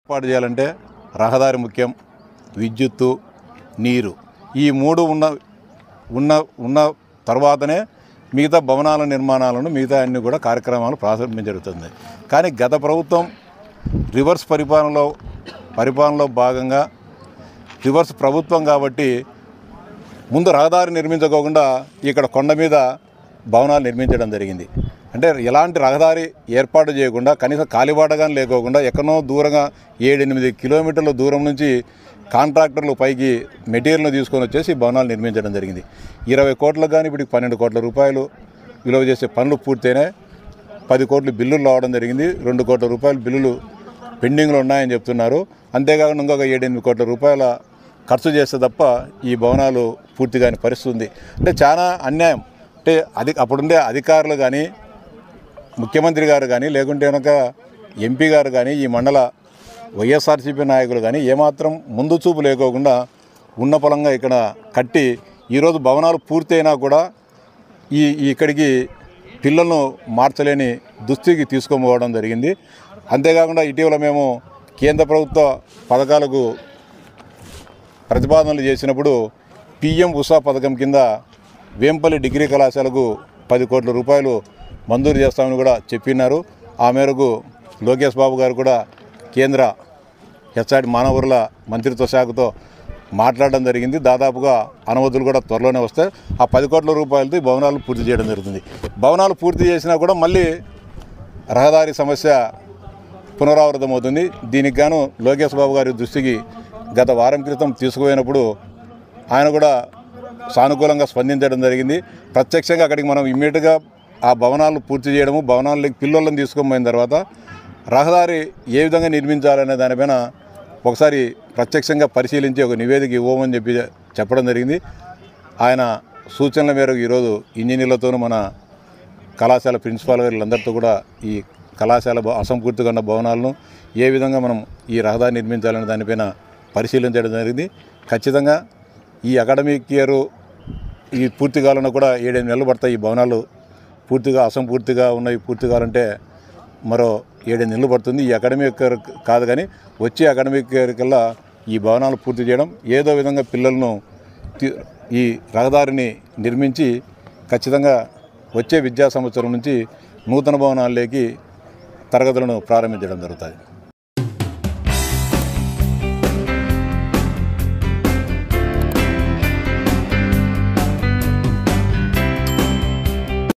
ఏర్పాటు చేయాలంటే రహదారి ముఖ్యం, విద్యుత్తు, నీరు ఈ మూడు ఉన్న తర్వాతనే మిగతా భవనాల నిర్మాణాలను మిగతా అన్ని కూడా కార్యక్రమాలు ప్రారంభించడం జరుగుతుంది. కానీ గత ప్రభుత్వం రివర్స్ పరిపాలనలో భాగంగా రివర్స్ ప్రభుత్వం కాబట్టి ముందు రహదారి నిర్మించుకోకుండా ఇక్కడ కొండ మీద భవనాలు నిర్మించడం జరిగింది. అంటే ఎలాంటి రహదారి ఏర్పాటు చేయకుండా కనీసం కాలిబాటగానే లేకోకుండా ఎక్కడో దూరంగా 7-8 కిలోమీటర్ల దూరం నుంచి కాంట్రాక్టర్లు పైకి మెటీరియల్ను తీసుకొని వచ్చేసి భవనాలు నిర్మించడం జరిగింది. 20 కోట్లకు కానీ ఇప్పుడు 12 కోట్ల రూపాయలు విలువ చేసే పనులు పూర్తయినాయి. 10 కోట్ల బిల్లులు రావడం జరిగింది. 2 కోట్ల రూపాయల బిల్లులు పెండింగ్లో ఉన్నాయని చెప్తున్నారు. అంతేకాకుండా ఇంకొక 7-8 కోట్ల రూపాయల ఖర్చు చేస్తే తప్ప ఈ భవనాలు పూర్తి కాని పరిస్థితి ఉంది. అంటే చాలా అన్యాయం. అంటే అప్పుడుండే అధికారులు కానీ, ముఖ్యమంత్రి గారు కానీ, లేకుంటే కనుక ఎంపీ గారు కానీ, ఈ మండల వైఎస్ఆర్సీపీ నాయకులు కానీ ఏమాత్రం ముందు చూపు లేకోకుండా ఉన్న పొలంగా ఇక్కడ కట్టి ఈరోజు భవనాలు పూర్తయినా కూడా ఇక్కడికి పిల్లలను మార్చలేని దుస్థితికి తీసుకొని జరిగింది. అంతేకాకుండా ఇటీవల మేము కేంద్ర ప్రభుత్వ పథకాలకు ప్రతిపాదనలు చేసినప్పుడు పిఎం ఉషా పథకం కింద వేంపల్లి డిగ్రీ కళాశాలకు 10 కోట్ల రూపాయలు మంజూరు చేస్తామని కూడా చెప్పినారు. ఆ మేరకు లోకేష్ బాబు గారు కూడా కేంద్ర హెచ్ఆర్డి మానవ వనరుల మంత్రిత్వ శాఖతో మాట్లాడడం జరిగింది. దాదాపుగా అనుమతులు కూడా త్వరలోనే వస్తాయి. ఆ 10 కోట్ల రూపాయలతో భవనాలు పూర్తి చేయడం జరుగుతుంది. భవనాలు పూర్తి చేసినా కూడా మళ్ళీ రహదారి సమస్య పునరావృతమవుతుంది. దీనికి గాను లోకేష్ బాబు గారి దృష్టికి గత వారం క్రితం తీసుకుపోయినప్పుడు ఆయన కూడా సానుకూలంగా స్పందించడం జరిగింది. ప్రత్యక్షంగా అక్కడికి మనం ఇమ్మీడియట్గా ఆ భవనాలు పూర్తి చేయడము, భవనాలకు పిల్లలను తీసుకొని పోయిన తర్వాత రహదారి ఏ విధంగా నిర్మించాలనే దానిపైన ఒకసారి ప్రత్యక్షంగా పరిశీలించి ఒక నివేదిక ఇవ్వమని చెప్పడం జరిగింది. ఆయన సూచనల మేరకు ఈరోజు ఇంజనీర్లతోనూ మన కళాశాల ప్రిన్సిపాల్ గారులందరితో కూడా ఈ కళాశాల అసంపూర్తిగా ఉన్న భవనాలను ఏ విధంగా మనం ఈ రహదారి నిర్మించాలనే దానిపైన పరిశీలించడం జరిగింది. ఖచ్చితంగా ఈ అకాడమిక్ ఇయర్ ఈ పూర్తి కావాలన్నా కూడా 7-8 నెలలు పడతాయి. ఈ భవనాలు పూర్తిగా అసంపూర్తిగా ఉన్నవి పూర్తి కావాలంటే మరో 7-8 నెలలు పడుతుంది. ఈ అకాడమిక్ ఇయర్ కాదు కానీ వచ్చే అకాడమిక్ ఇయర్ కల్లా ఈ భవనాలు పూర్తి చేయడం, ఏదో విధంగా పిల్లలను ఈ రహదారిని నిర్మించి ఖచ్చితంగా వచ్చే విద్యా సంవత్సరం నుంచి నూతన భవనాల్లోకి తరగతులను ప్రారంభించడం జరుగుతుంది.